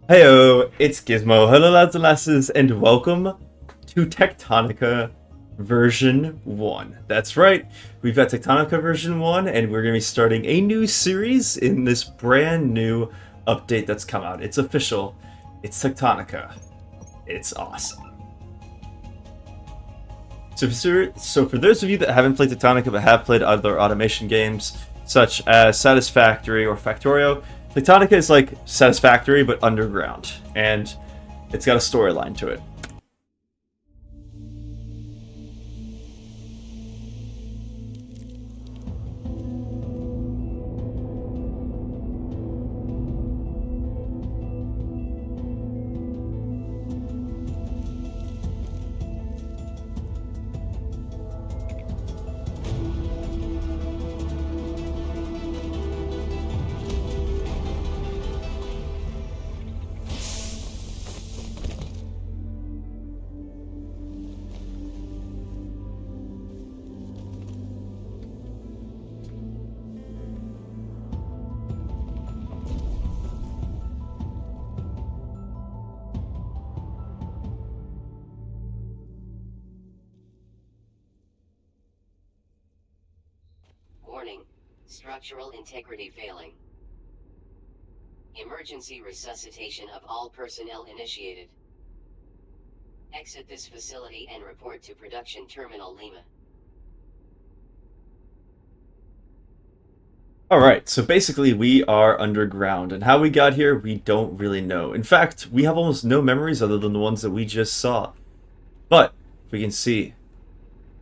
Heyo, it's Gizmo. Hello lads and lasses, and welcome to Techtonica version 1. That's right, we've got Techtonica version 1, and we're going to be starting a new series in this brand new update that's come out. It's official. It's Techtonica. It's awesome. So for those of you that haven't played Techtonica but have played other automation games, such as Satisfactory or Factorio, Techtonica is like Satisfactory, but underground, and it's got a storyline to it. Warning. Structural integrity failing. Emergency resuscitation of all personnel initiated. Exit this facility and report to Production Terminal Lima. Alright, so basically we are underground, and how we got here, we don't really know. In fact, we have almost no memories other than the ones that we just saw. But, we can see,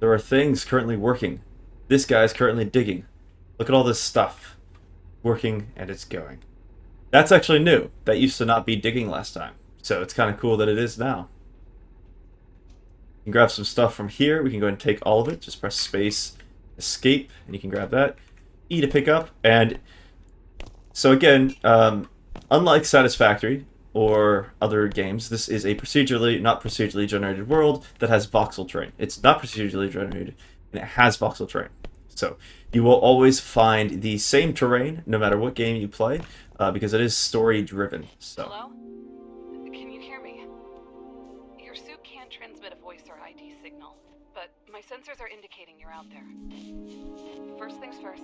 there are things currently working. This guy is currently digging. Look at all this stuff. Working, and it's going. That's actually new. That used to not be digging last time. So it's kind of cool that it is now. You can grab some stuff from here. We can go ahead and take all of it. Just press space, escape, and you can grab that. E to pick up, and so again, unlike Satisfactory or other games, this is a not procedurally generated world that has voxel terrain. It's not procedurally generated, and it has voxel terrain. So you will always find the same terrain no matter what game you play, because it is story driven. So. Hello? Can you hear me? Your suit can't transmit a voice or ID signal, but my sensors are indicating you're out there. First things first,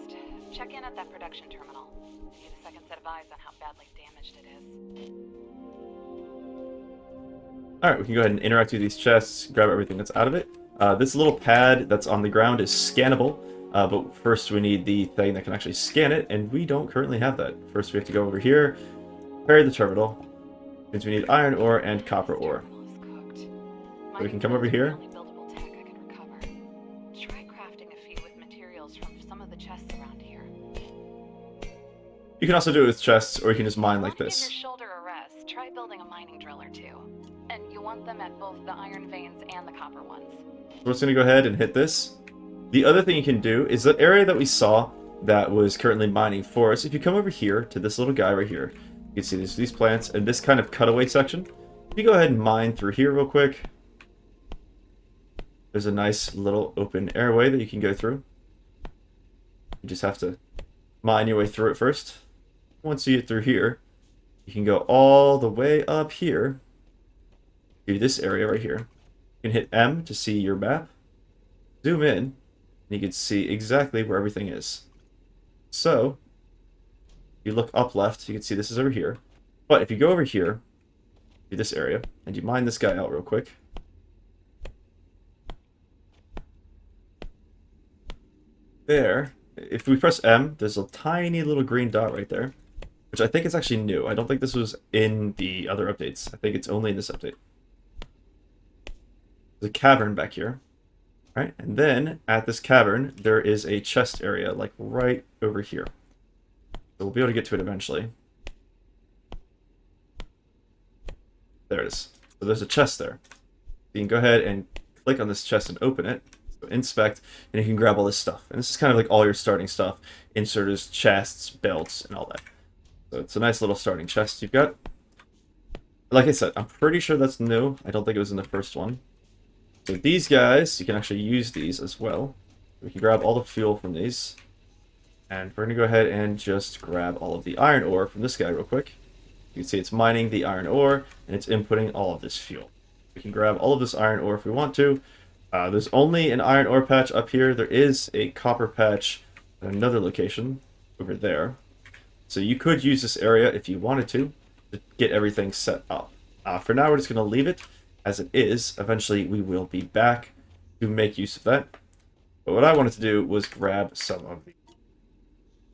check in at that production terminal. Need a second set of eyes on how badly damaged it is. Alright, we can go ahead and interact with these chests, grab everything that's out of it. This little pad that's on the ground is scannable, but first we need the thing that can actually scan it, and we don't currently have that. First we have to go over here, carry the terminal, means we need iron ore and copper ore. So we can come over here. You can also do it with chests, or you can just mine like this. Give your shoulder a rest. Try building a mining drill or two. And you want them at both the iron veins and the copper ones. We're just going to go ahead and hit this. The other thing you can do is that area that we saw that was currently mining for us. If you come over here to this little guy right here, you can see these plants and this kind of cutaway section. If you go ahead and mine through here real quick, there's a nice little open airway that you can go through. You just have to mine your way through it first. Once you get through here, you can go all the way up here to this area right here. You can hit M to see your map, zoom in, and you can see exactly where everything is. So, if you look up left, you can see this is over here. But if you go over here, to this area, and you mine this guy out real quick, there, if we press M, there's a tiny little green dot right there, which I think is actually new. I don't think this was in the other updates. I think it's only in this update. There's a cavern back here, right? And then at this cavern, there is a chest area, like right over here. So we'll be able to get to it eventually. There it is. So there's a chest there. You can go ahead and click on this chest and open it. So inspect, and you can grab all this stuff. And this is kind of like all your starting stuff. Inserters, chests, belts, and all that. So it's a nice little starting chest you've got. Like I said, I'm pretty sure that's new. I don't think it was in the first one. So these guys, you can actually use these as well. We can grab all the fuel from these. And we're going to go ahead and just grab all of the iron ore from this guy real quick. You can see it's mining the iron ore, and it's inputting all of this fuel. We can grab all of this iron ore if we want to. There's only an iron ore patch up here. There is a copper patch at another location over there. So you could use this area if you wanted to get everything set up. For now, we're just going to leave it as it is. Eventually, we will be back to make use of that. But what I wanted to do was grab some of the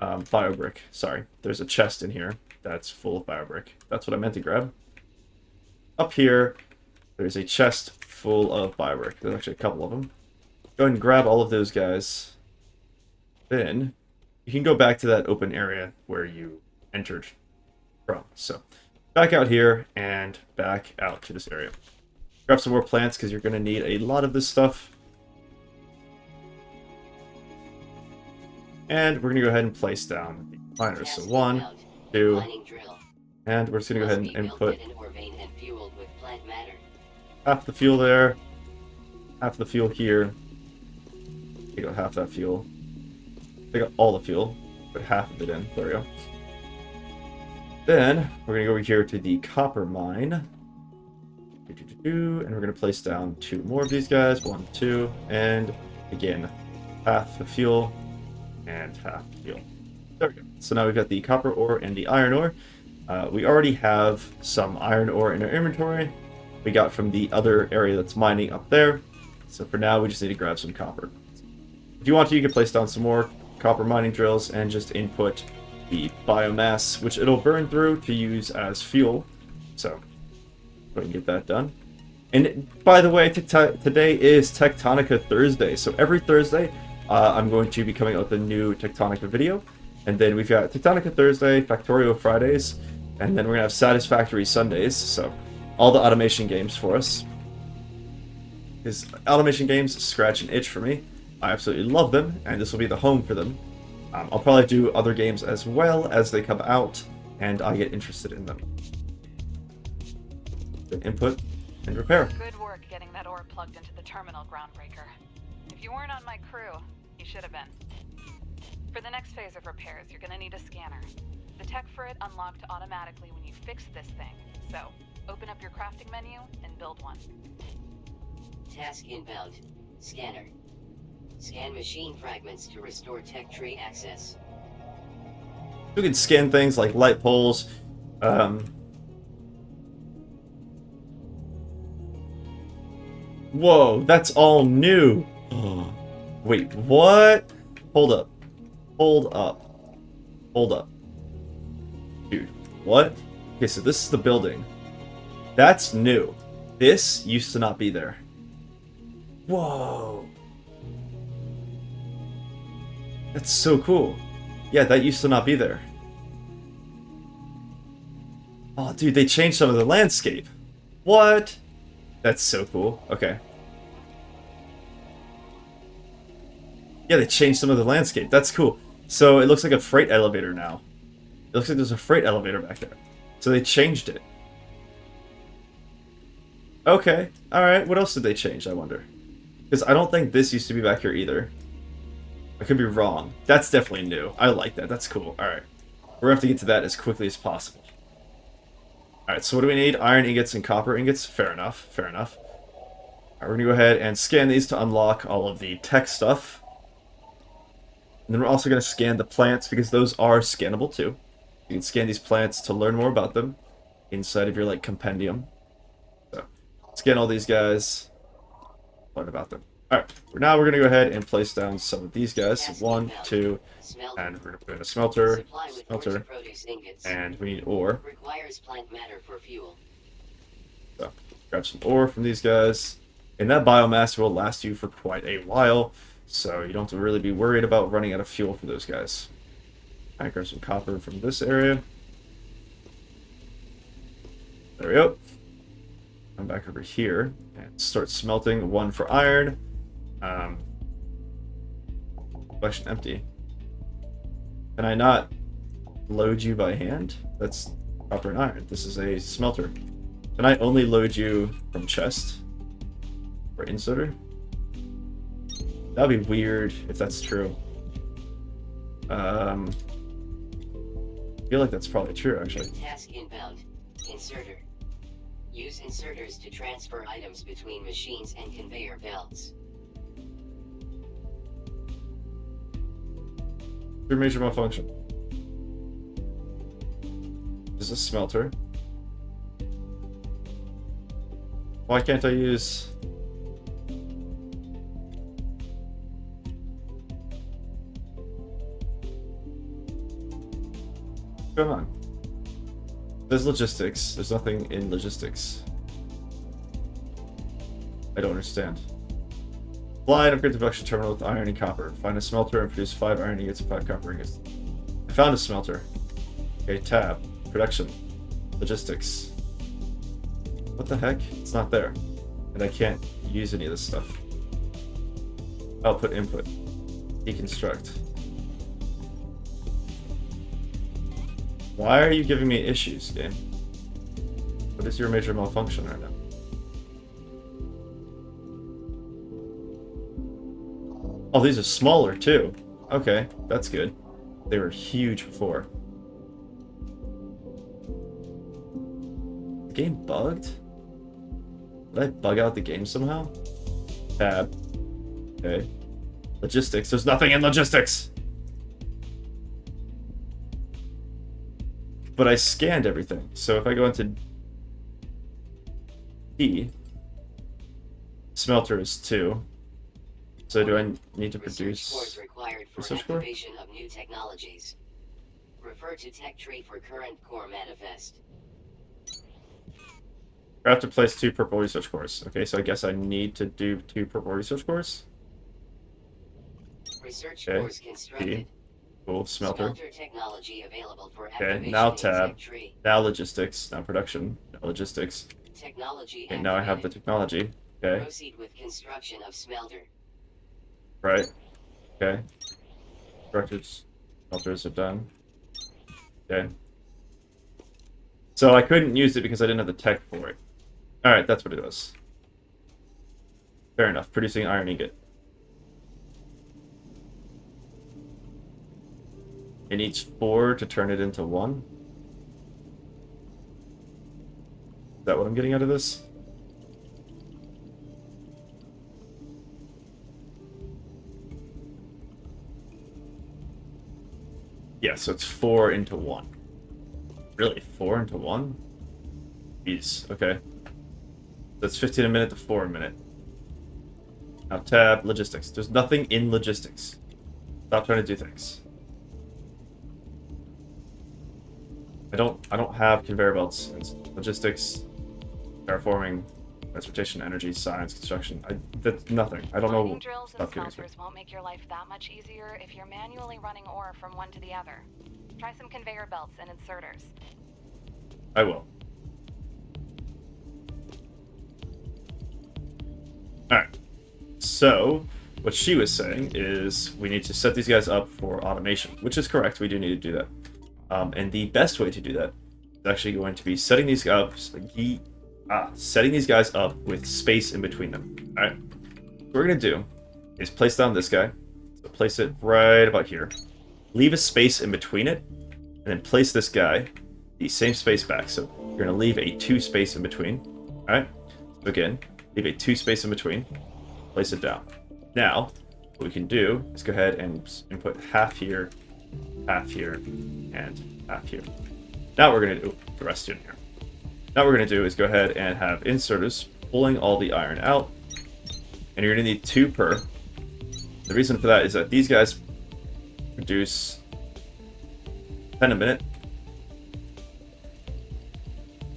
biobrick. Sorry, there's a chest in here that's full of biobrick. That's what I meant to grab. Up here, there's a chest full of biobrick. There's actually a couple of them. Go ahead and grab all of those guys. Then you can go back to that open area where you entered from. So back out here and back out to this area. Grab some more plants because you're going to need a lot of this stuff. And we're going to go ahead and place down the miners. So 1, 2, and we're just going to go ahead and input half the fuel there, half the fuel here. Take out half that fuel. Take out all the fuel, put half of it in. There we go. Then we're going to go over here to the copper mine. And we're going to place down 2 more of these guys. 1, 2, and again, half the fuel and half the fuel. There we go. So now we've got the copper ore and the iron ore. We already have some iron ore in our inventory. We got from the other area that's mining up there. So for now, we just need to grab some copper. If you want to, you can place down some more copper mining drills and just input the biomass, which it'll burn through to use as fuel. So go ahead and get that done. And by the way, today is Techtonica Thursday. So every Thursday, I'm going to be coming out with a new Techtonica video. And then we've got Techtonica Thursday, Factorio Fridays, and then we're going to have Satisfactory Sundays. So all the automation games for us. Because automation games scratch an itch for me. I absolutely love them, and this will be the home for them. I'll probably do other games as well as they come out, and I get interested in them. Then input and repair. Good work getting that ore plugged into the terminal, Groundbreaker. If you weren't on my crew, you should have been. For the next phase of repairs, you're gonna need a scanner. The tech for it unlocked automatically when you fix this thing, so open up your crafting menu and build one. Task inbound. Scanner. Scan machine fragments to restore tech tree access. You can scan things like light poles. Whoa, that's all new. Wait, what? Hold up. Hold up. Hold up. Dude, what? Okay, so this is the building. That's new. This used to not be there. Whoa. That's so cool. Yeah, that used to not be there. Oh, dude, they changed some of the landscape. What? That's so cool. Okay. Yeah, they changed some of the landscape. That's cool. So it looks like a freight elevator now. It looks like there's a freight elevator back there. So they changed it. Okay. Alright, what else did they change, I wonder? Because I don't think this used to be back here either. I could be wrong. That's definitely new. I like that. That's cool. Alright. We're going to have to get to that as quickly as possible. Alright, so what do we need? Iron ingots and copper ingots. Fair enough. Fair enough. Alright, we're going to go ahead and scan these to unlock all of the tech stuff. And then we're also going to scan the plants because those are scannable too. You can scan these plants to learn more about them inside of your like compendium. So scan all these guys. Learn about them. Alright, now we're going to go ahead and place down some of these guys. So 1, 2, and we're going to put in a smelter, and we need ore. Requires plant matter for fuel. So grab some ore from these guys. And that biomass will last you for quite a while, so you don't have to really be worried about running out of fuel for those guys. I grab some copper from this area. There we go. Come back over here and start smelting. 1 for iron. Collection empty. Can I not load you by hand? That's copper and iron. This is a smelter. Can I only load you from chest? Or inserter? That'd be weird if that's true. I feel like that's probably true, actually. Task inbound. Inserter. Use inserters to transfer items between machines and conveyor belts. Your major malfunction. This is a smelter. Why can't I use... What's going on? There's logistics. There's nothing in logistics. I don't understand. Fly and upgrade the production terminal with iron and copper. Find a smelter and produce 5 iron ingots and 5 copper ingots. I found a smelter. Okay, tab. Production. Logistics. What the heck? It's not there. And I can't use any of this stuff. Output, input. Deconstruct. Why are you giving me issues, game? What is your major malfunction right now? Oh, these are smaller too. Okay, that's good. They were huge before. The game bugged? Did I bug out the game somehow? Tab. Okay. Logistics. There's nothing in logistics! But I scanned everything. So if I go into D, smelter is 2. So do I need to produce Research required for research core? activation of new technologies. Refer to tech tree for current core manifest. I have to place 2 purple research cores. Okay, so I guess I need to do 2 purple research cores. Research Okay. cores constructed. Cool, smelter. Smelter technology available for Okay, activation now in tab. tech tree. Now logistics. Now production. Now logistics. Technology Okay, now I have the activated. technology. Okay, Proceed with construction of smelter. right. Okay. Structures. Smelters are done. Okay. So I couldn't use it because I didn't have the tech for it. Alright, that's what it was. Fair enough. Producing iron ingot. It needs 4 to turn it into 1. Is that what I'm getting out of this? Yeah, so it's 4 into 1. Really? 4 into 1? Jeez, okay. That's 15 a minute to 4 a minute. Now tab, logistics. There's nothing in logistics. Stop trying to do things. I don't have conveyor belts in logistics, terraforming, transportation, energy, science, construction. That's nothing. I don't know. Mining drills and Stop giving me. smelters won't make your life that much easier if you're manually running ore from one to the other. Try some conveyor belts and inserters. I will. Alright. So, what she was saying is we need to set these guys up for automation, which is correct. We do need to do that. And the best way to do that is actually going to be setting these guys up with space in between them. Alright. What we're going to do is place down this guy. So place it right about here. Leave a space in between it. And then place this guy the same space back. So you're going to leave a 2 space in between. Alright. So again, leave a 2 space in between. Place it down. Now, what we can do is go ahead and input half here, and half here. Now we're going to do the rest in here. Now what we're going to do is go ahead and have inserters pulling all the iron out. And you're going to need 2 per. The reason for that is that these guys produce 10 a minute.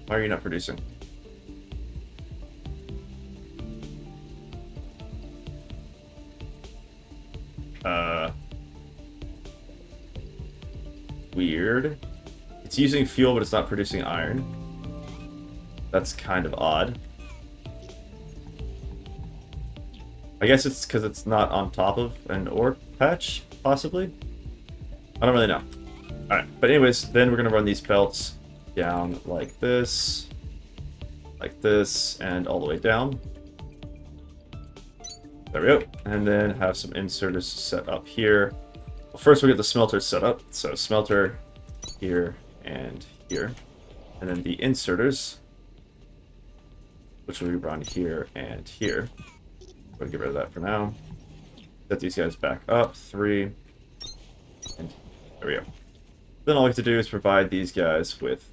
Why are you not producing? Weird. It's using fuel, but it's not producing iron. That's kind of odd. I guess it's because it's not on top of an ore patch, possibly? I don't really know. Alright, but anyways, then we're going to run these belts down like this, and all the way down. There we go. And then have some inserters set up here. Well, first we'll get the smelter set up. So smelter here and here. And then the inserters, which will be around here and here. We'll get rid of that for now. Set these guys back up. 3. And there we go. Then all we have to do is provide these guys with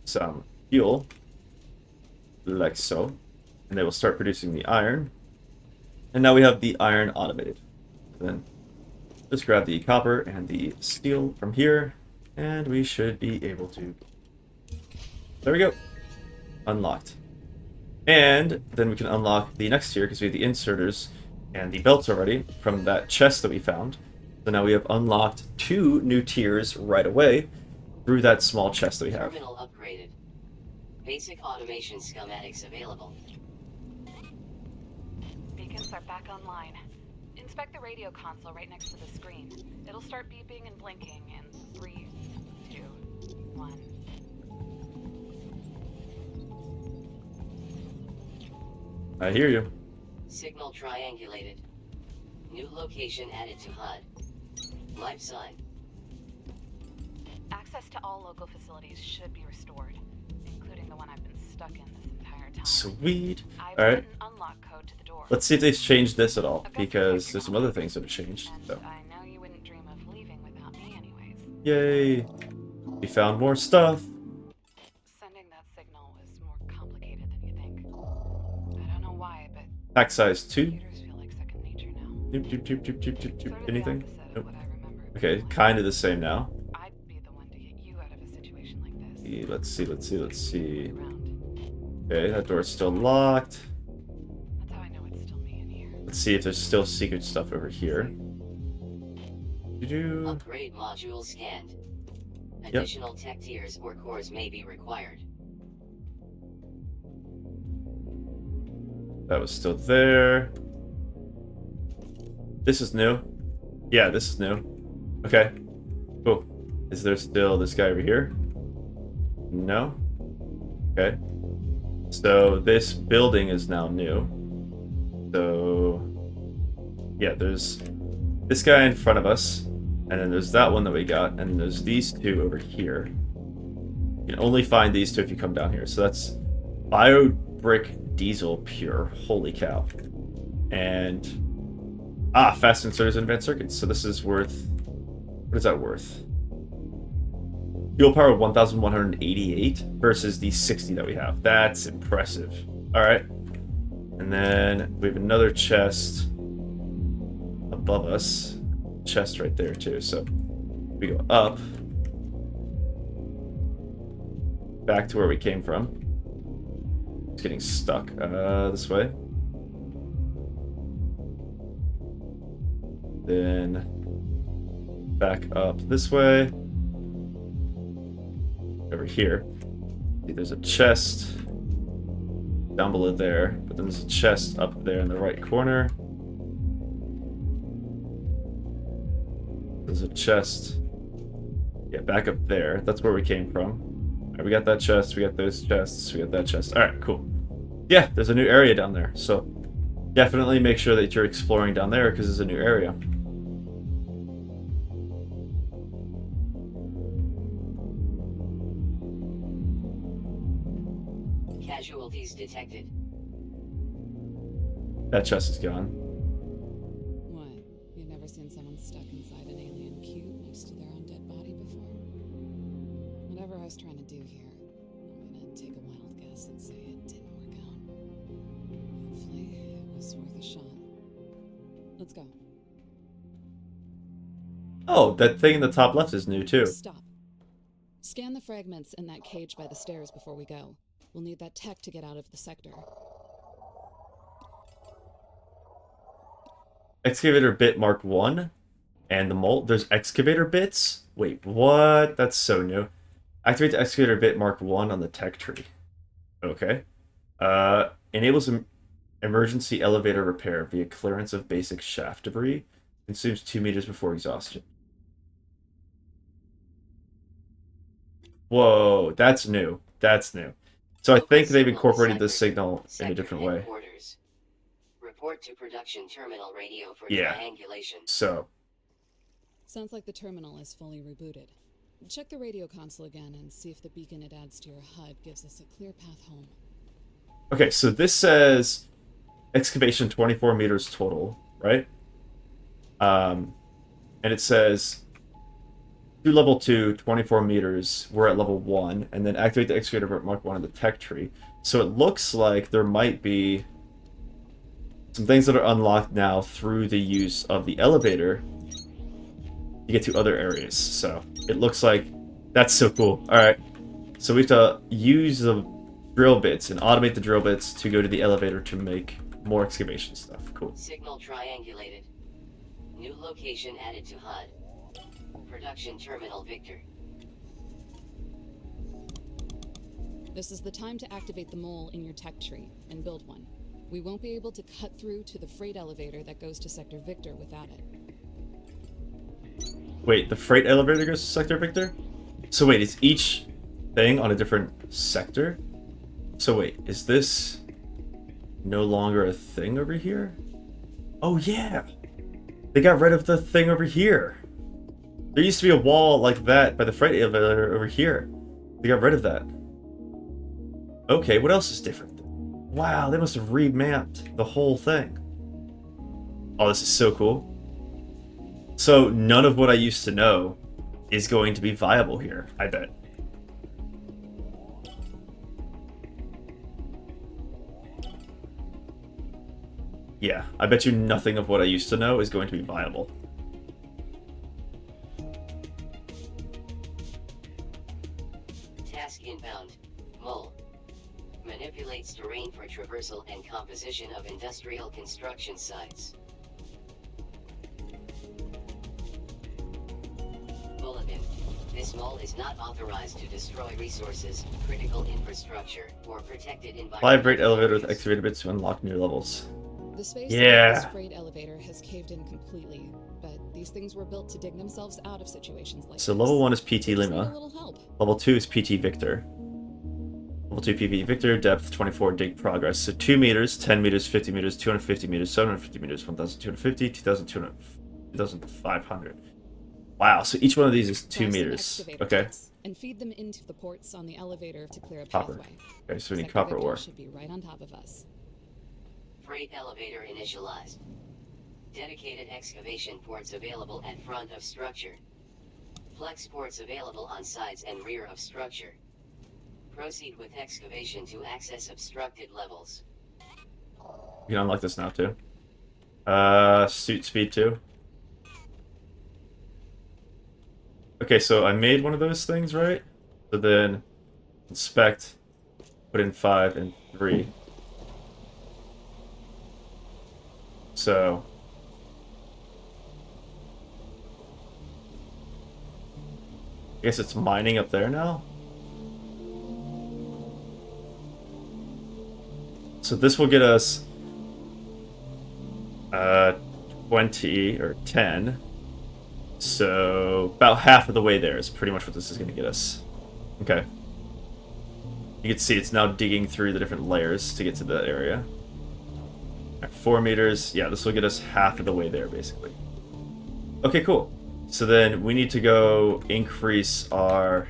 some fuel, like so. And they will start producing the iron. And now we have the iron automated. Then just grab the copper and the steel from here, and we should be able to... There we go. Unlocked. And then we can unlock the next tier, because we have the inserters and the belts already from that chest that we found. So now we have unlocked 2 new tiers right away through that small chest that we have. Terminal upgraded. Basic automation schematics available. Beacons are back online. Inspect the radio console right next to the screen. It'll start beeping and blinking in 3, 2, 1. I hear you. Signal triangulated. New location added to HUD. Life sign. Access to all local facilities should be restored, including the one I've been stuck in this entire time. Sweet. I've Alright. sent an unlock code to the door. Let's see if they've changed this at all, because there's some other things that have changed. And So. I know you wouldn't dream of leaving without me anyways. Yay. We found more stuff. Sending that signal is more complicated than you think. I don't know why, but Pack size 2. computers feel like second nature now. Doop. Anything? Opposite Nope. of what I remember. Okay, kind of the same now. I'd be the one to get you out of a situation like this. Let's see. Around. Okay, that door's still locked. That's how I know it's still me in here. Let's see if there's still secret stuff over here. Upgrade module scanned. Additional tech tiers or cores may be required. That was still there. This is new. Yeah, this is new. Okay. Cool. Is there still this guy over here? No? Okay. So this building is now new. So yeah, there's this guy in front of us, and then there's that one that we got, and then there's these 2 over here. You can only find these 2 if you come down here. So that's bio brick diesel pure. Holy cow. And fast inserters and advanced circuits. So this is worth, what is that worth? Fuel power of 1,188 versus the 60 that we have. That's impressive. All right. And then we have another chest above us. Chest right there too. So we go up. Back to where we came from. It's getting stuck. This way. Then back up this way. Over here. See, there's a chest down below there, but then there's a chest up there in the right corner. There's a chest. Yeah, back up there. That's where we came from. Alright, we got that chest, we got those chests, we got that chest. Alright, cool. Yeah, there's a new area down there, so definitely make sure that you're exploring down there because it's a new area. Casualties detected. That chest is gone. What? You've never seen someone stuck inside an alien cube next to their own dead body before? Whatever I was trying to do here, I'm gonna take a wild guess and say it didn't work out. Hopefully, it was worth a shot. Let's go. Oh, that thing in the top left is new too. Stop. Scan the fragments in that cage by the stairs before we go. We'll need that tech to get out of the sector. Excavator bit mark 1 and the molt. There's excavator bits? Wait, what? That's so new. Activate the excavator bit mark 1 on the tech tree. Okay. Enables emergency elevator repair via clearance of basic shaft debris. Consumes 2 meters before exhaustion. Whoa, that's new. That's new. So I think they've incorporated this signal in a different way. Report to production terminal radio for Yeah. triangulation. So, Sounds like the terminal is fully rebooted. Check the radio console again and see if the beacon it adds to your HUD gives us a clear path home. Okay, so this says excavation 24 meters total, right? And it says to level 2, 24 meters. We're at level 1, and then activate the excavator at Mark 1 of the tech tree. So it looks like there might be some things that are unlocked now through the use of the elevator to get to other areas. So it looks like that's so cool. All right, so we have to use the drill bits and automate the drill bits to go to the elevator to make more excavation stuff. Cool. Signal triangulated. New location added to HUD. Production terminal Victor. This is the time to activate the mole in your tech tree and build one. We won't be able to cut through to the freight elevator that goes to Sector Victor without it. Wait, the freight elevator goes to Sector Victor? So wait, is each thing on a different sector? So wait, is this no longer a thing over here? Oh yeah! They got rid of the thing over here. There used to be a wall like that by the freight elevator over here. They got rid of that. Okay, what else is different? Wow, they must have remapped the whole thing. Oh, this is so cool. So none of what I used to know is going to be viable here, I bet. Yeah, I bet you nothing of what I used to know is going to be viable. Task inbound. Mole. Manipulates terrain for traversal and composition of industrial construction sites. Bulletin. This mole is not authorized to destroy resources, critical infrastructure, or protected environment. Fly freight elevator with excavator bits to unlock new levels. The space Yeah. of this freight elevator has caved in completely, but these things were built to dig themselves out of situations like So this. level 1 is They PT just need a Lima. little help. Level 2 is PT Victor. Level 2 PV Victor, depth 24, dig progress. So 2 meters, 10 meters, 50 meters, 250 meters, 750 meters, 1,250, 2,200, 2,500. Wow, so each one of these is 2 Grab some meters. excavator Okay. kits and feed them into the ports on the elevator to clear a Copper. pathway. Okay, so we need Sector copper Victor ore. should be right on top of us. Freight elevator initialized. Dedicated excavation ports available at front of structure. Flex ports available on sides and rear of structure. Proceed with excavation to access obstructed levels. You can unlock this now too. Suit speed too. Okay, so I made one of those things, right? So then inspect, put in 5 and 3. So I guess it's mining up there now. So this will get us 20 or 10. So about half of the way there is pretty much what this is going to get us. Okay. You can see it's now digging through the different layers to get to the area. At 4 meters, yeah, this will get us half of the way there, basically. Okay, cool. So then we need to go increase our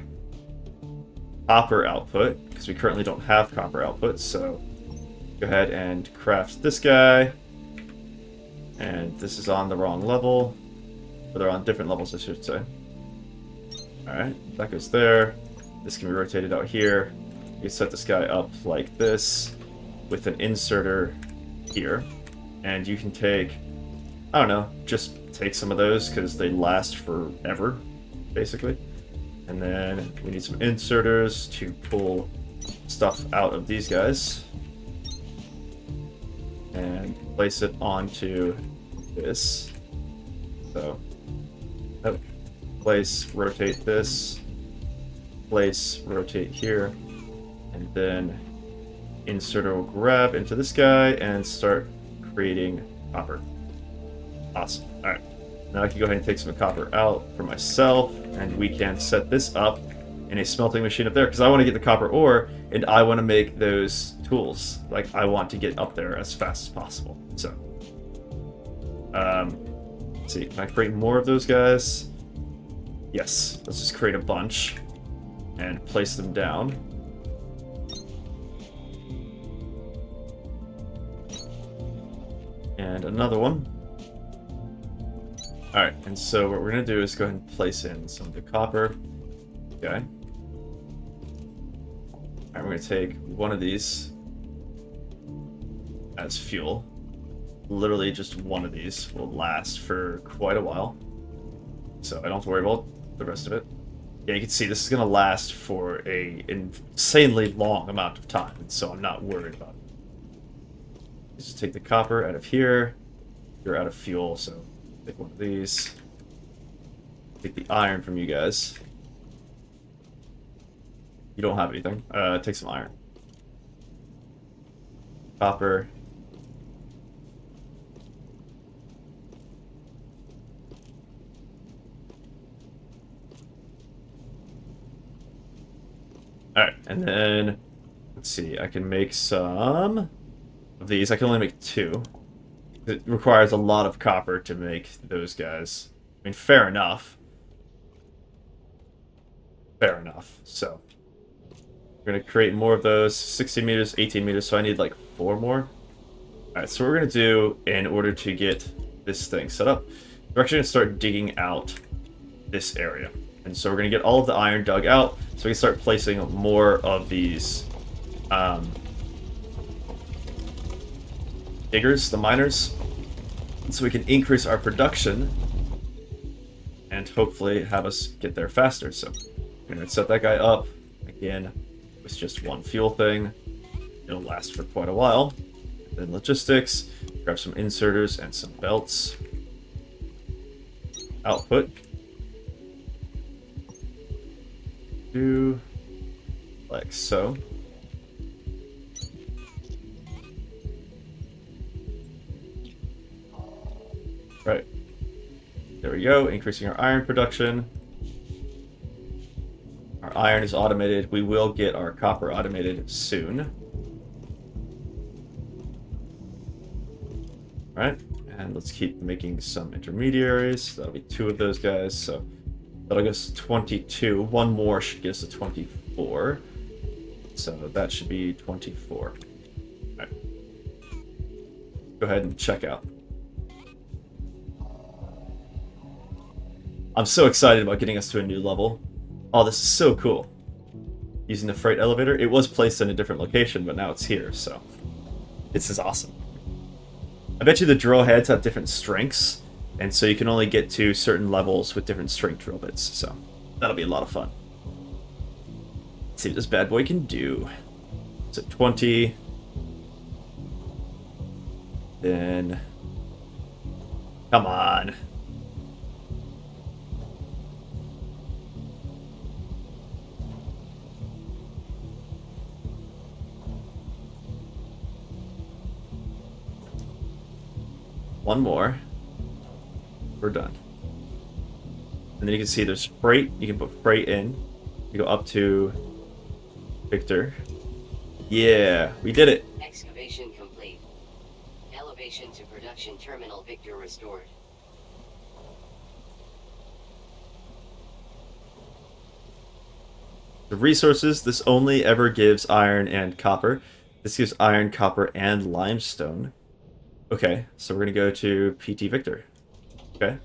copper output, because we currently don't have copper output, so go ahead and craft this guy. And this is on the wrong level. Or they're on different levels, I should say. Alright, that goes there. This can be rotated out here. You set this guy up like this with an inserter here. And you can take, I don't know, just take some of those because they last forever, basically. And then we need some inserters to pull stuff out of these guys. And place it onto this. So, place, rotate this. Place, rotate here. And then inserter will grab into this guy and start creating copper. Awesome. Alright. Now I can go ahead and take some copper out for myself, and we can set this up in a smelting machine up there, because I want to get the copper ore, and I want to make those tools. Like, I want to get up there as fast as possible. So, let's see, can I create more of those guys? Yes, let's just create a bunch and place them down. And another one. Alright, and so what we're going to do is go ahead and place in some of the copper. Okay. Alright, we're going to take one of these as fuel. Literally just one of these will last for quite a while. So I don't have to worry about the rest of it. Yeah, you can see this is going to last for a insanely long amount of time, so I'm not worried about it. Just take the copper out of here. You're out of fuel, so take one of these. Take the iron from you guys. You don't have anything. Take some iron. Copper. Alright, and then, let's see, I can make some of these. I can only make 2. It requires a lot of copper to make those guys. I mean, fair enough. Fair enough. So, we're going to create more of those. 60 meters, 18 meters, so I need like 4 more. Alright, so what we're going to do in order to get this thing set up, we're actually going to start digging out this area. And so we're going to get all of the iron dug out, so we can start placing more of these diggers, the miners, so we can increase our production and hopefully have us get there faster. So we're going to set that guy up again with just one fuel thing. It'll last for quite a while. Then logistics, grab some inserters and some belts. Output. Do like so. Right. There we go, increasing our iron production. Our iron is automated. We will get our copper automated soon. Right, and let's keep making some intermediaries. That'll be 2 of those guys, so that'll get us to 22. 1 more should get us to 24. So that should be 24. Alright. Go ahead and check out. I'm so excited about getting us to a new level. Oh, this is so cool. Using the freight elevator. It was placed in a different location, but now it's here, so this is awesome. I bet you the drill heads have different strengths, and so you can only get to certain levels with different strength drill bits, so that'll be a lot of fun. Let's see what this bad boy can do. It's at 20. Then... come on. One more. We're done. And then you can see there's freight. You can put freight in. You go up to Victor. Yeah, we did it. Excavation complete. Elevation to production terminal Victor restored. The resources, this only ever gives iron and copper. This gives iron, copper, and limestone. Okay, so we're going to go to PT Victor. Okay.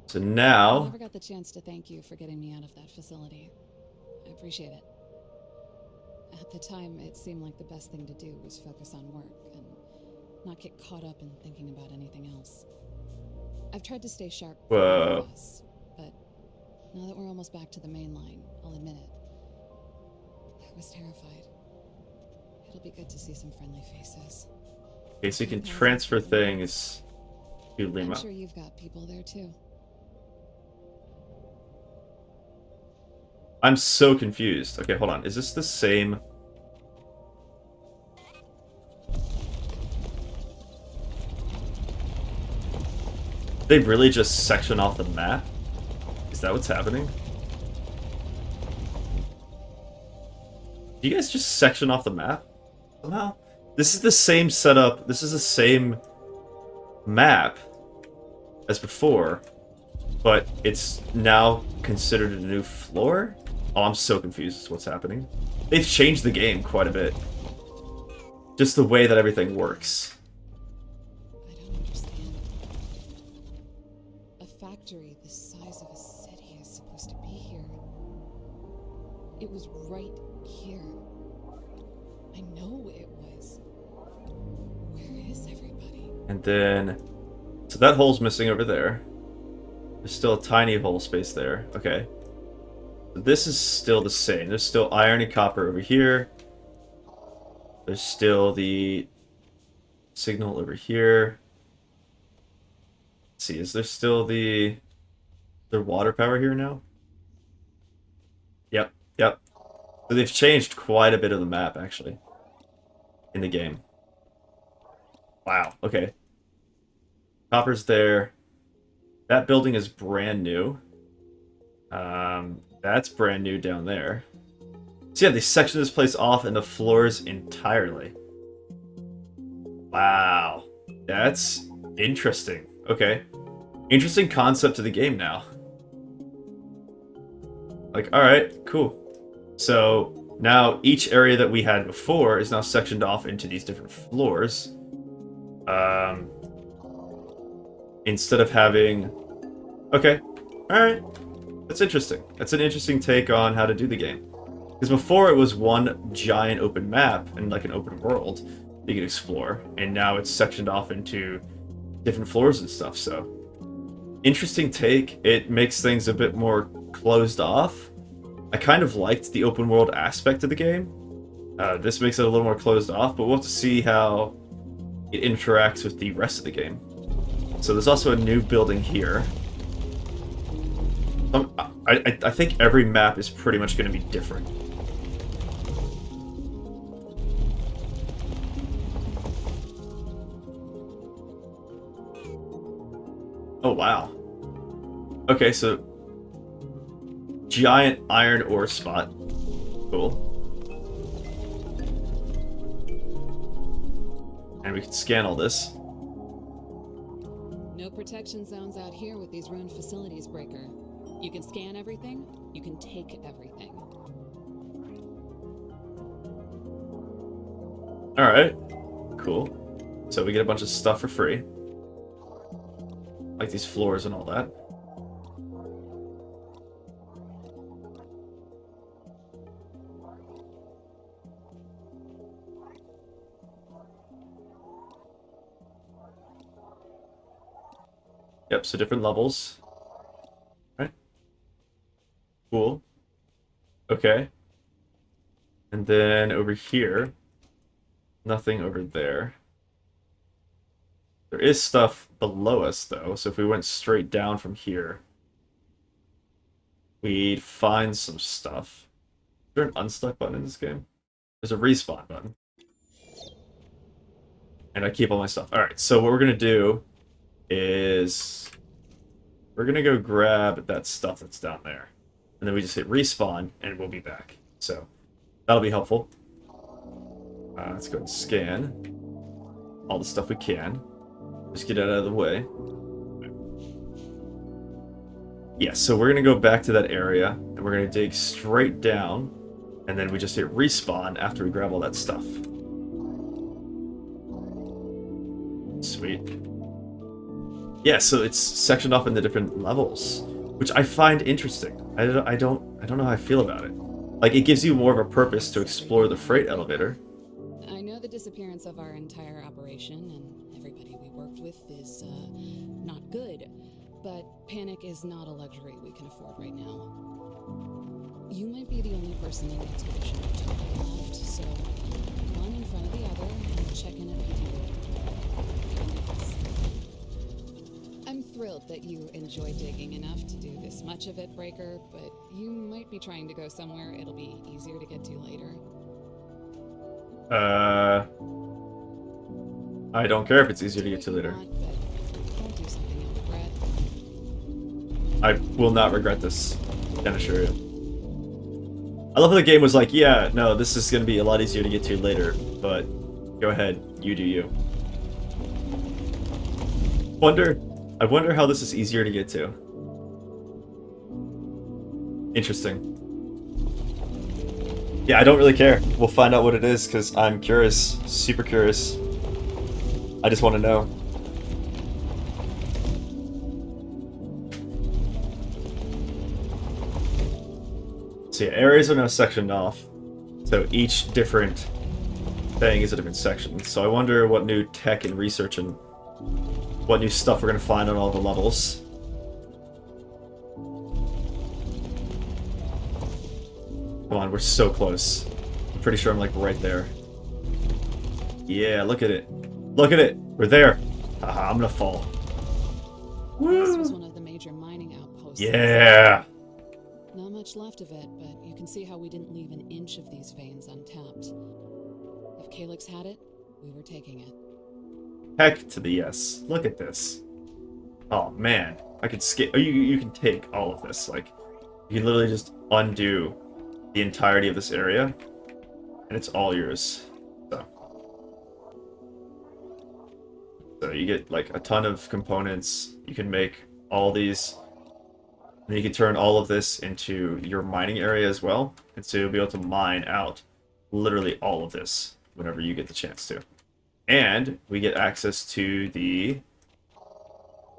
So I now... never got the chance to thank you for getting me out of that facility. I appreciate it. At the time, it seemed like the best thing to do was focus on work and not get caught up in thinking about anything else. I've tried to stay sharp for all of us, but now that we're almost back to the main line, I'll admit it. I was terrified. It'll be good to see some friendly faces. Okay, so you can transfer things to Lima. I'm sure you've got people there too. I'm so confused. Okay, hold on. Is this the same... They really just section off the map? Is that what's happening? Do you guys just section off the map somehow? This is the same setup. This is the same map as before. but it's now considered a new floor? Oh, I'm so confused as to what's happening. They've changed the game quite a bit. Just the way that everything works. I don't understand. A factory the size of a city is supposed to be here. It was right here. I know it was. Where is everybody? And then... So that hole's missing over there. There's still a tiny hole space there. Okay. This is still the same. There's still iron and copper over here. There's still the signal over here. Let's see, is there still the water power here now? Yep, yep. So they've changed quite a bit of the map, actually, in the game. Wow, okay. Copper's there. That building is brand new. That's brand new down there. So yeah, they sectioned this place off in the floors entirely. Wow. That's interesting. Okay. Interesting concept to the game now. Like, alright, cool. So, now each area that we had before is now sectioned off into these different floors. Instead of having... Okay. Alright. That's interesting. That's an interesting take on how to do the game. Because before it was one giant open map and like an open world you could explore, and now it's sectioned off into different floors and stuff, so... Interesting take. It makes things a bit more closed off. I kind of liked the open world aspect of the game. This makes it a little more closed off, but we'll have to see how it interacts with the rest of the game. So there's also a new building here. I think every map is pretty much going to be different. Oh, wow. Okay, so... Giant iron ore spot. Cool. And we can scan all this. No protection zones out here with these ruined facilities, Breaker. You can scan everything, you can take everything. Alright. Cool. So we get a bunch of stuff for free. Like these floors and all that. Yep, so different levels. Right. Cool. Okay. And then over here, nothing over there. There is stuff below us, though, so if we went straight down from here, we'd find some stuff. Is there an unstuck button in this game? There's a respawn button. And I keep all my stuff. Alright, so what we're going to do is we're going to go grab that stuff that's down there. And then we just hit respawn, and we'll be back. So that'll be helpful. Let's go and scan all the stuff we can. Just get it out of the way. Yeah, so we're going to go back to that area, and we're going to dig straight down, and then we just hit respawn after we grab all that stuff. Sweet. Yeah, so it's sectioned off into different levels, which I find interesting. I don't know how I feel about it. Like, it gives you more of a purpose to explore the freight elevator. I know the disappearance of our entire operation and everybody we worked with is, not good, but panic is not a luxury we can afford right now. You might be the only person in the expedition left, so one in front of the other and check in at PD. I'm thrilled that you enjoy digging enough to do this much of it, Breaker, but you might be trying to go somewhere it'll be easier to get to later. I don't care if it's easier to get to later. Don't do something you'll regret. I will not regret this, I can assure you. I love how the game was like, yeah, no, this is going to be a lot easier to get to later, but go ahead, you do you. I wonder how this is easier to get to. Interesting. Yeah, I don't really care. We'll find out what it is because I'm curious. Super curious. I just want to know. So yeah, areas are now sectioned off. So each different thing is a different section. So I wonder what new tech and research and what new stuff we're going to find on all the levels. Come on, we're so close. I'm pretty sure I'm like right there. Yeah, look at it. Look at it. We're there. Haha, I'm gonna fall. This was one of the major mining outposts. Yeah. Not much left of it, but you can see how we didn't leave an inch of these veins untapped. If Calyx had it, we were taking it. Heck to the yes. Look at this. Oh man, I could skip. You can take all of this. Like, you can literally just undo the entirety of this area, and it's all yours. So you get like a ton of components. You can make all these, and then you can turn all of this into your mining area as well. And so you'll be able to mine out literally all of this whenever you get the chance to. And we get access to the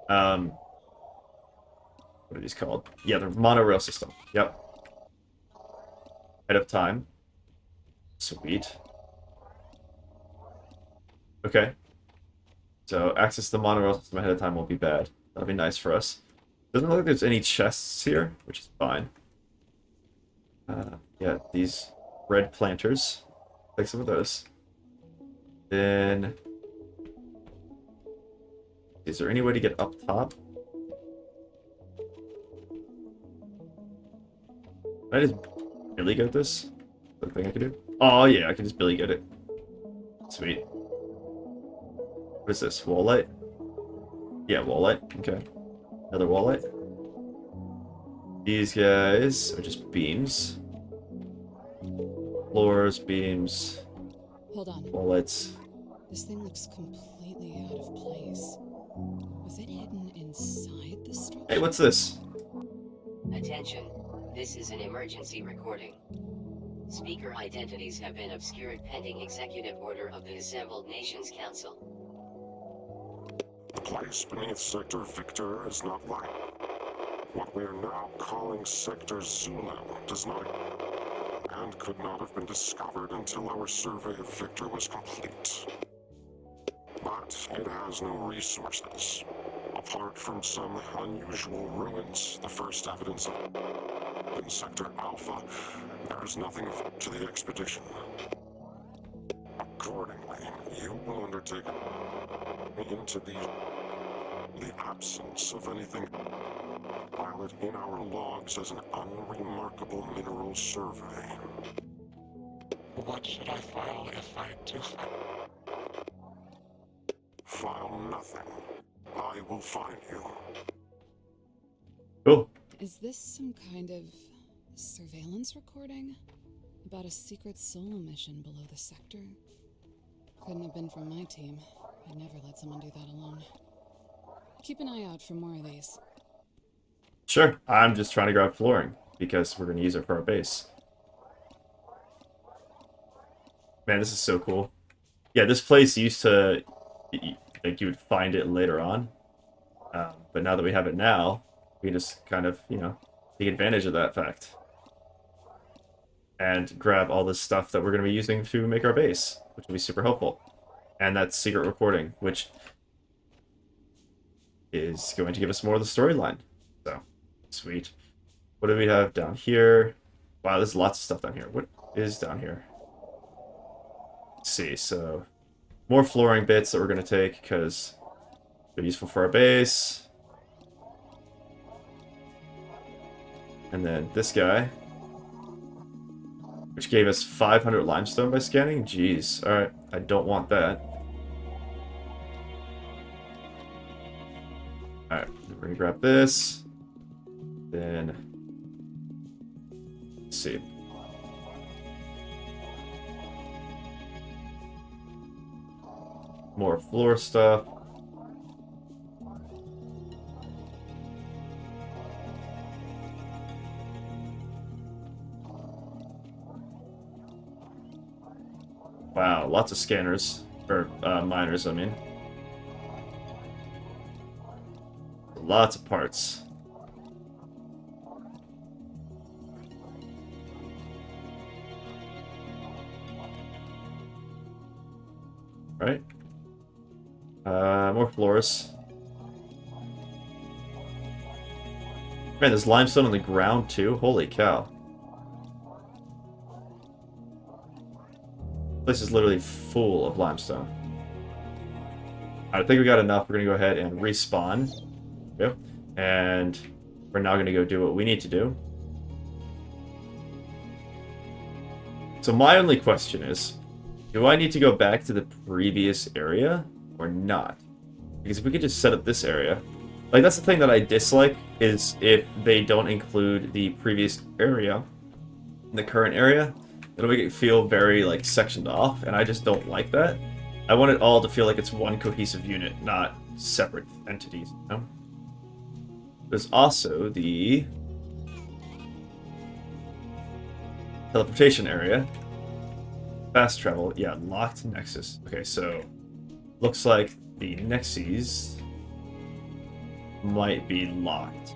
what are these called? Yeah, the monorail system. Yep. Ahead of time. Sweet. Okay. So access to the monorail system ahead of time won't be bad. That'll be nice for us. Doesn't look like there's any chests here, which is fine. Yeah, these red planters. Take some of those. Then... is there any way to get up top? Can I just Billy goat this? Is that the thing I can do? Oh yeah, I can just Billy goat it. Sweet. What is this? Wall light? Yeah, wall light. Okay. Another wall light. These guys are just beams. Floors, beams, Hold on. wall lights. This thing looks completely out of place. Was it hidden inside the structure? Hey, what's this? Attention, this is an emergency recording. Speaker identities have been obscured pending executive order of the assembled Nations Council. The place beneath Sector Victor is not light. What we are now calling Sector Zulu does not and could not have been discovered until our survey of Victor was complete. But it has no resources. Apart from some unusual ruins, the first evidence of in Sector Alpha, there is nothing to the expedition. Accordingly, you will undertake into the absence of anything pilot in our logs as an unremarkable mineral survey. What should I file if I do file nothing? I will find you. Cool. Is this some kind of surveillance recording? About a secret solo mission below the sector? Couldn't have been from my team. I'd never let someone do that alone. Keep an eye out for more of these. Sure. I'm just trying to grab flooring because we're going to use it for our base. Man, this is so cool. Yeah, this place used to, like, you would find it later on. But now that we have it now, we can just kind of, you know, take advantage of that fact. And grab all this stuff that we're going to be using to make our base, which will be super helpful. And that secret recording, which is going to give us more of the storyline. So, sweet. What do we have down here? Wow, there's lots of stuff down here. What is down here? Let's see, so more flooring bits that we're going to take because they're useful for our base. And then this guy, which gave us 500 limestone by scanning. Jeez. Alright, I don't want that. Alright, we're going to grab this. Then, let's see. More floor stuff. Wow, lots of scanners. Or miners, I mean. Lots of parts. Right? More floors. Man, there's limestone on the ground too. Holy cow. This is literally full of limestone. I think we got enough. We're gonna go ahead and respawn. Yep. And we're now gonna go do what we need to do. So my only question is, do I need to go back to the previous area or not? Because if we could just set up this area, like that's the thing that I dislike is if they don't include the previous area in the current area, it'll make it feel very like sectioned off, and I just don't like that. I want it all to feel like it's one cohesive unit, not separate entities, you know? There's also the teleportation area. Fast travel, yeah, locked nexus. Okay, so looks like the nexus might be locked.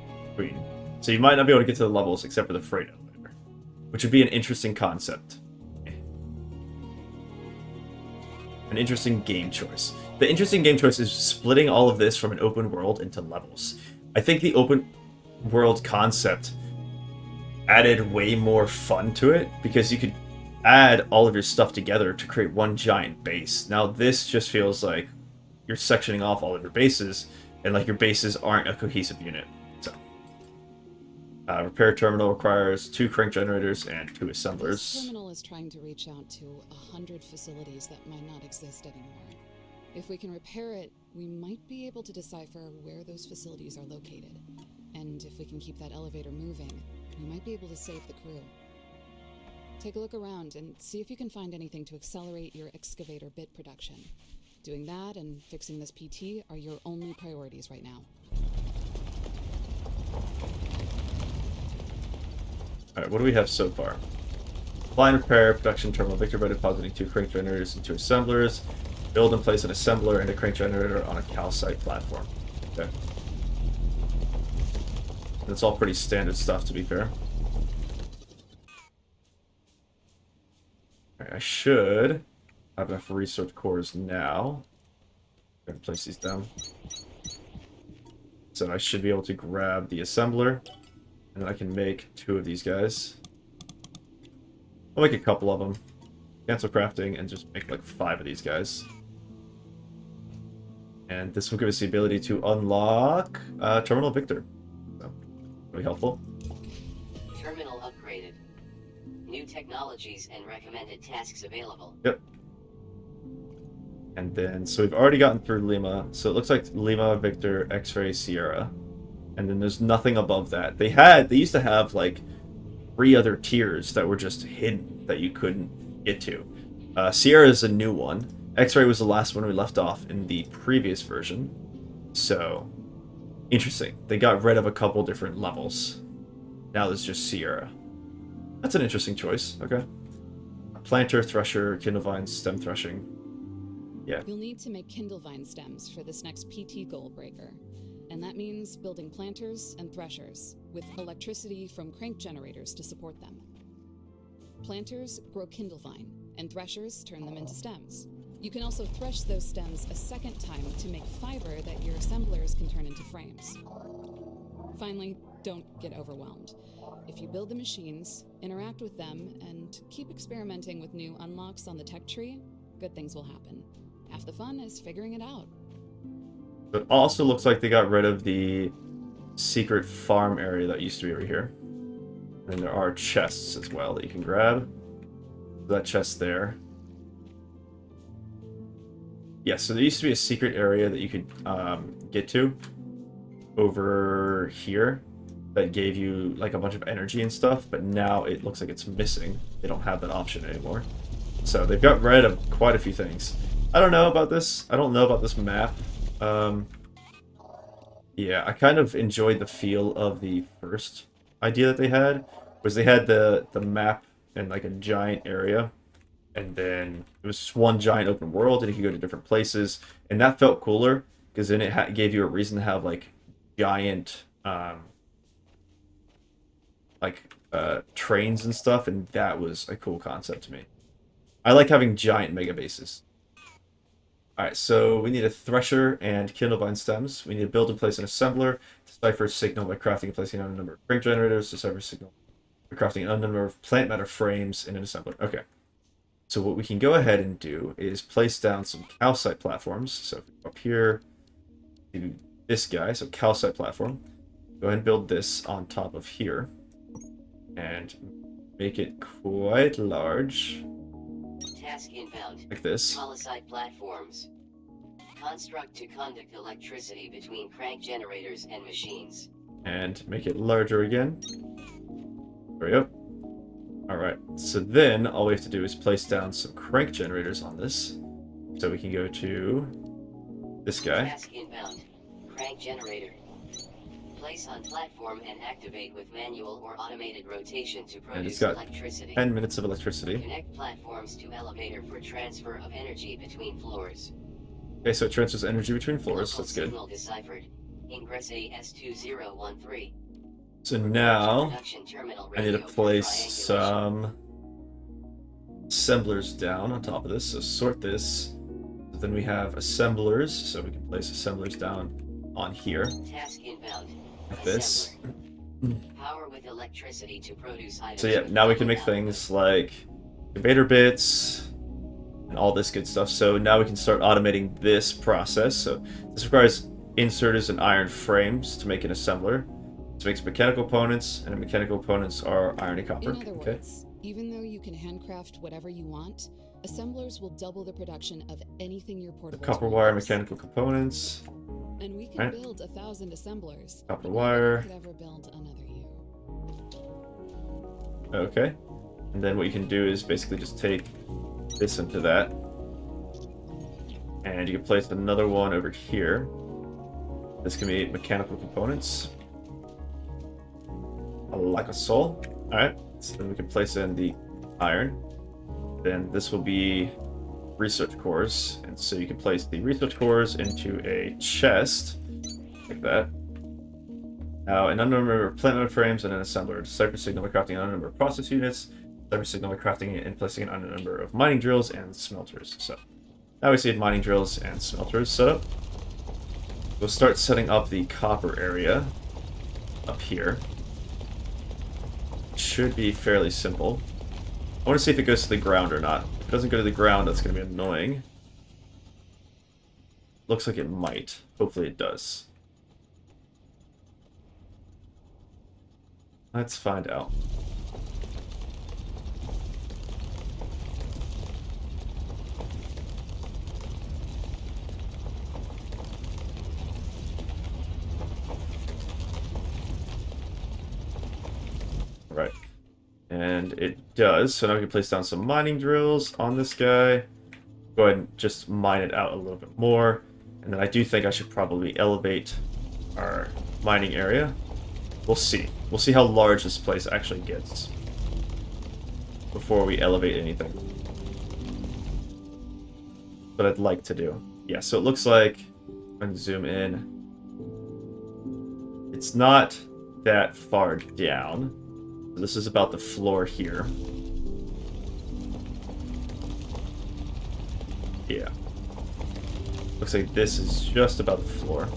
So you might not be able to get to the levels except for the freight elevator, which would be an interesting concept. An interesting game choice. The interesting game choice is splitting all of this from an open world into levels. I think the open world concept added way more fun to it because you could add all of your stuff together to create one giant base. Now this just feels like you're sectioning off all of your bases, and like your bases aren't a cohesive unit. So, repair terminal requires 2 crank generators and 2 assemblers. This terminal is trying to reach out to 100 facilities that might not exist anymore. If we can repair it, we might be able to decipher where those facilities are located. And if we can keep that elevator moving, we might be able to save the crew. Take a look around and see if you can find anything to accelerate your excavator bit production. Doing that and fixing this PT are your only priorities right now. Alright, what do we have so far? Line repair, production terminal Victor by depositing 2 crank generators and 2 assemblers. Build and place an assembler and a crank generator on a calcite platform. Okay. That's all pretty standard stuff, to be fair. Alright, I should have enough research cores now. I'm gonna place these down. So I should be able to grab the assembler, and then I can make 2 of these guys. I'll make a couple of them. Cancel crafting and just make like 5 of these guys. And this will give us the ability to unlock Terminal Victor. So, really helpful. Terminal upgraded. New technologies and recommended tasks available. Yep. And then, so we've already gotten through Lima. So it looks like Lima, Victor, X-Ray, Sierra. And then there's nothing above that. They used to have like 3 other tiers that were just hidden that you couldn't get to. Sierra is a new one. X-Ray was the last one we left off in the previous version. So, interesting. They got rid of a couple different levels. Now there's just Sierra. That's an interesting choice. Okay. Planter, thresher, kindlevine, stem threshing. Yeah. You'll need to make kindlevine stems for this next PT goal breaker. And that means building planters and threshers, with electricity from crank generators to support them. Planters grow kindlevine, and threshers turn them into stems. You can also thresh those stems a second time to make fiber that your assemblers can turn into frames. Finally, don't get overwhelmed. If you build the machines, interact with them, and keep experimenting with new unlocks on the tech tree, good things will happen. Half the fun is figuring it out. But also looks like they got rid of the secret farm area that used to be over here. And there are chests as well that you can grab. That chest there. Yeah, so there used to be a secret area that you could get to over here that gave you like a bunch of energy and stuff, but now it looks like it's missing. They don't have that option anymore. So they've got rid of quite a few things. I don't know about this. I don't know about this map. Yeah, I kind of enjoyed the feel of the first idea that they had, was they had the map in like a giant area, and then it was just one giant open world, and you could go to different places, and that felt cooler because then it gave you a reason to have like giant trains and stuff, and that was a cool concept to me. I like having giant mega bases. Alright, so we need a thresher and kindlevine stems. We need to build and place an assembler, decipher signal by crafting and placing on a number of crank generators, decipher signal by crafting an unknown number of plant matter frames in an assembler. Okay. So what we can go ahead and do is place down some calcite platforms. So up here, do this guy, so calcite platform. Go ahead and build this on top of here. And make it quite large. Task inbound. Like this. Calcite platforms. Construct to conduct electricity between crank generators and machines. And make it larger again. There we go. Alright, so then all we have to do is place down some crank generators on this. So we can go to this guy. Task inbound. Crank generator. Place on platform and activate with manual or automated rotation to And it's produce got electricity. 10 minutes of electricity. Connect platforms to elevator for transfer of energy between floors. Okay, so it transfers energy between floors. Local That's good. signal deciphered. Ingress AS2013. So now Production terminal I need to radio for place triangulation. some assemblers down on top of this. So sort this. So then we have assemblers. So we can place assemblers down on here. Task inbound. Like this. Assembler. Power with electricity to produce items. So yeah, with now we can minimal make things like incubator bits and all this good stuff. So now we can start automating this process. So this requires inserters and iron frames to make an assembler. This makes mechanical components, and the mechanical components are iron and copper. In other Okay. words, even though you can handcraft whatever you want, assemblers will double the production of anything your portable Copper tool wire makes. mechanical components. And we can Right. build 1,000 assemblers. Copper but wire. nobody could ever build another you. Okay. And then what you can do is basically just take this into that. And you can place another one over here. This can be mechanical components. Like a soul. Alright. So then we can place in the iron. Then this will be research cores. And so you can place the research cores into a chest. Like that. Now, an unknown number of plant matter frames and an assembler. Decipher signal by crafting an unknown number of process units. Decipher signal by crafting and placing an unknown number of mining drills and smelters. So now we see mining drills and smelters set up. We'll start setting up the copper area up here. Should be fairly simple. I want to see if it goes to the ground or not. If it doesn't go to the ground, that's going to be annoying. Looks like it might. Hopefully it does. Let's find out. Right. And it does. So now we can place down some mining drills on this guy. Go ahead and just mine it out a little bit more. And then I do think I should probably elevate our mining area. We'll see. We'll see how large this place actually gets before we elevate anything. But I'd like to do. Yeah, so it looks like, I'm going to zoom in. It's not that far down. This is about the floor here. Yeah. Looks like this is just about the floor.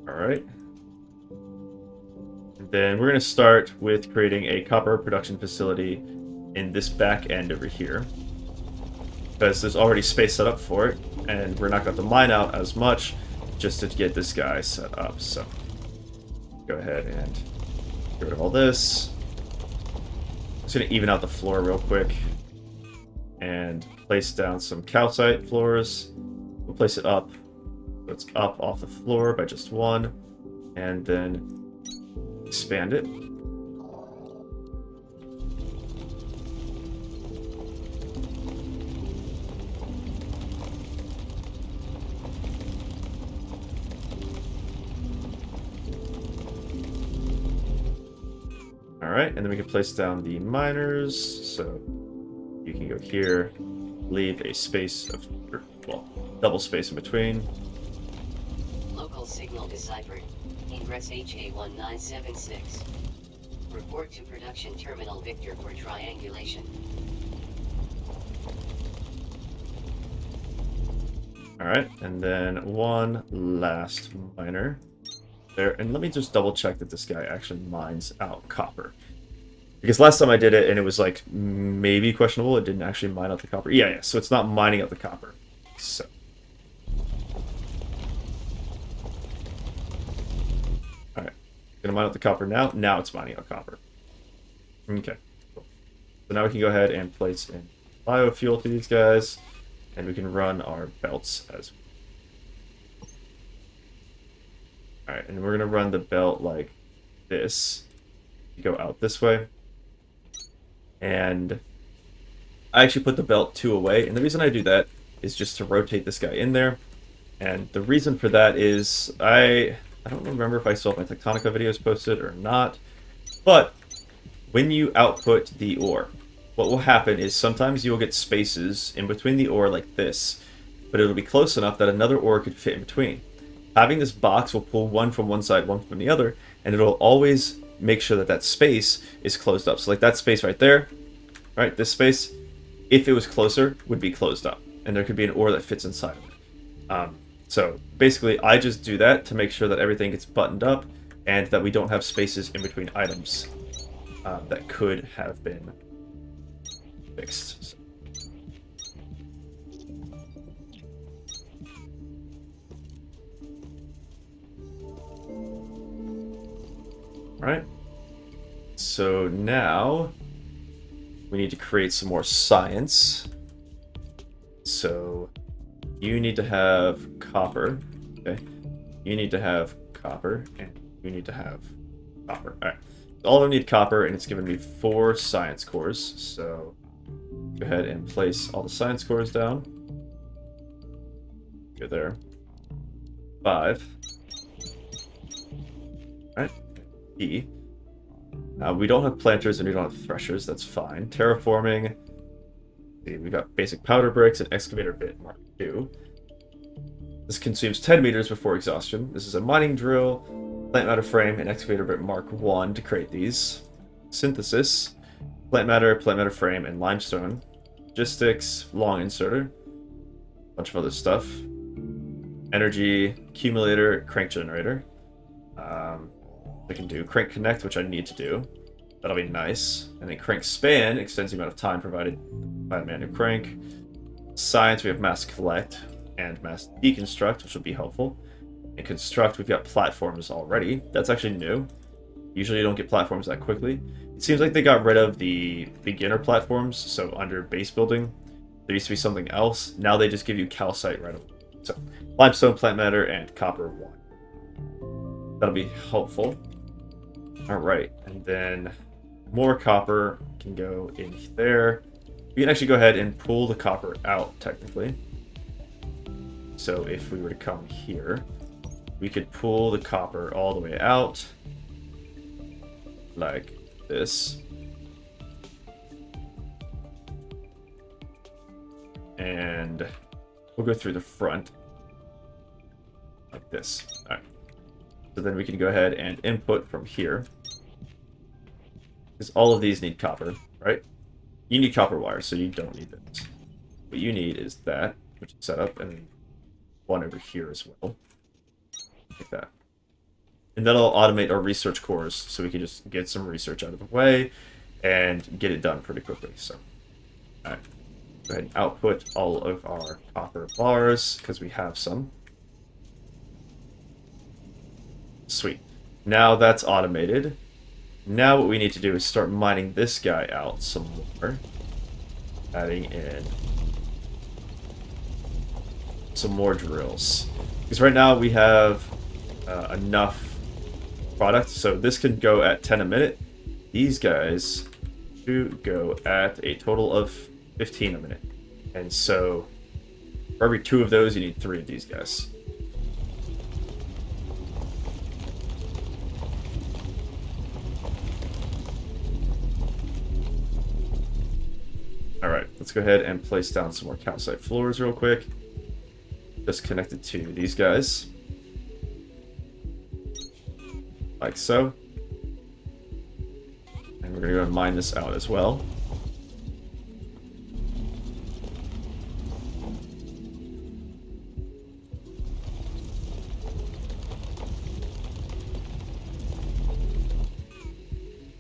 Alright. And then we're going to start with creating a copper production facility in this back end over here. Because there's already space set up for it, and we're not going to have to mine out as much just to get this guy set up. So go ahead and get rid of all this. I'm just going to even out the floor real quick and place down some calcite floors. We'll place it up so it's up off the floor by just one, and then expand it. All right, and then we can place down the miners. So you can go here, leave a space of, well, double space in between. Local signal deciphered. Ingress HA1976. Report to production terminal Victor for triangulation. All right, and then one last miner there. And let me just double check that this guy actually mines out copper. Because last time I did it and it was like maybe questionable, it didn't actually mine out the copper. Yeah, so it's not mining out the copper. So. All right, gonna mine out the copper now. Now it's mining out copper. Okay, cool. So now we can go ahead and place in biofuel to these guys. And we can run our belts as well. Alright, and we're going to run the belt like this. Go out this way. And I actually put the belt 2 away. And the reason I do that is just to rotate this guy in there. And the reason for that is I don't remember if I saw my Techtonica videos posted or not. But when you output the ore, what will happen is sometimes you'll get spaces in between the ore like this, but it'll be close enough that another ore could fit in between. Having this box will pull one from one side, one from the other, and it'll always make sure that that space is closed up. So like that space right there, right, this space, if it was closer, would be closed up, and there could be an ore that fits inside of it. So basically, I just do that to make sure that everything gets buttoned up and that we don't have spaces in between items that could have been fixed. Alright. So now we need to create some more science. So you need to have copper. Okay. You need to have copper, and you need to have copper. Alright. All of them need copper, and it's given me 4 science cores. So go ahead and place all the science cores down. Go there. 5. Alright. E. We don't have planters and we don't have threshers. That's fine. Terraforming. See, we got basic powder bricks and excavator bit Mark II. This consumes 10 meters before exhaustion. This is a mining drill, plant matter frame, and excavator bit Mark I to create these. Synthesis. Plant matter frame, and limestone. Logistics, long inserter. Bunch of other stuff. Energy, accumulator, crank generator. I can do crank connect, which I need to do. That'll be nice. And then crank span extends the amount of time provided by the manual crank. Science, we have mass collect and mass deconstruct, which will be helpful. And construct, we've got platforms already. That's actually new. Usually you don't get platforms that quickly. It seems like they got rid of the beginner platforms, so under base building, there used to be something else. Now they just give you calcite right away. So, limestone, plant matter, and copper 1. That'll be helpful. Alright, and then more copper can go in there. We can actually go ahead and pull the copper out, technically. So if we were to come here, we could pull the copper all the way out, like this. And we'll go through the front, like this. Alright. So then we can go ahead and input from here. Because all of these need copper, right? You need copper wire, so you don't need this. What you need is that, which is set up, and one over here as well. Like that. And that'll automate our research cores, so we can just get some research out of the way and get it done pretty quickly. So, alright. Go ahead and output all of our copper bars, because we have some. Sweet. Now that's automated. Now what we need to do is start mining this guy out some more. Adding in some more drills. Because right now we have enough product, so this can go at 10 a minute. These guys do go at a total of 15 a minute. And so for every 2 of those, you need 3 of these guys. let's go ahead and place down some more calcite floors real quick. Just connected to these guys. Like so. And we're going to go and mine this out as well.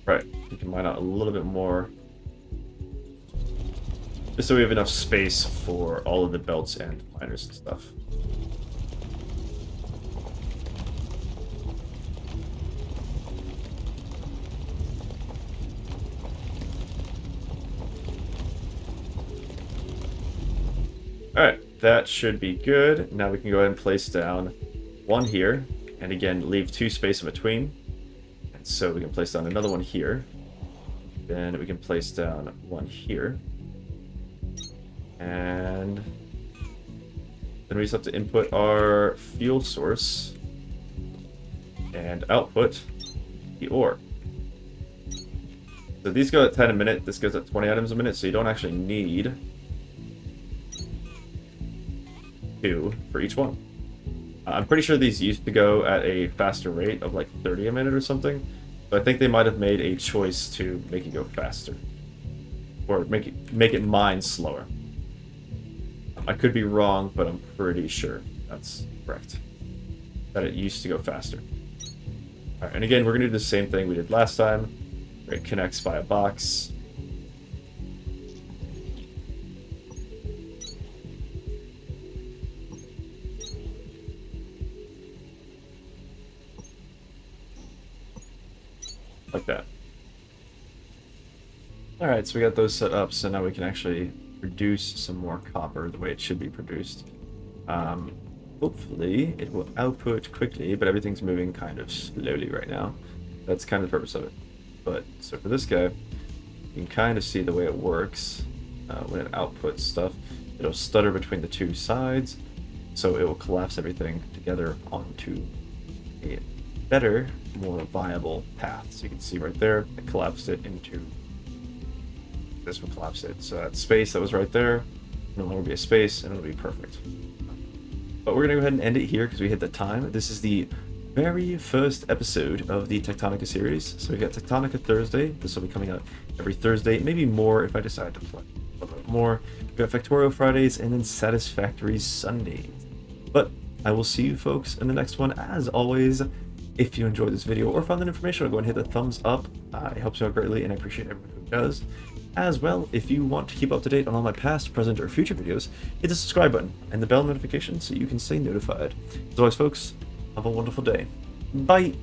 Right, we can mine out a little bit more. Just so we have enough space for all of the belts and miners and stuff. Alright, that should be good. Now we can go ahead and place down one here. And again, leave 2 space in between. And so we can place down another one here. Then we can place down one here. And then we just have to input our fuel source and output the ore. So these go at 10 a minute, this goes at 20 items a minute, so you don't actually need 2 for each one. I'm pretty sure these used to go at a faster rate of like 30 a minute or something, but I think they might have made a choice to make it go faster. Or make it mine slower. I could be wrong, but I'm pretty sure that's correct. That it used to go faster. Alright, and again, we're going to do the same thing we did last time. It connects by a box. Like that. Alright, so we got those set up, so now we can actually produce some more copper the way it should be produced. Hopefully it will output quickly, but everything's moving kind of slowly right now. That's kind of the purpose of it. But so for this guy, you can kind of see the way it works. When it outputs stuff, it'll stutter between the 2 sides, so it will collapse everything together onto a better, more viable path. So you can see right there, it collapsed it into this will collapse it. So that space that was right there no longer be a space, and it'll be perfect. But we're gonna go ahead and end it here because we hit the time. This is the very first episode of the Techtonica series. So we got Techtonica Thursday. This will be coming out every Thursday, maybe more if I decide to play a little bit more. We got Factorio Fridays and then Satisfactory Sundays. But I will see you folks in the next one. As always, if you enjoyed this video or found that information, go and hit the thumbs up. It helps me out greatly, and I appreciate everyone who does. As well, if you want to keep up to date on all my past, present, or future videos, hit the subscribe button and the bell notification so you can stay notified. As always, folks, have a wonderful day. Bye!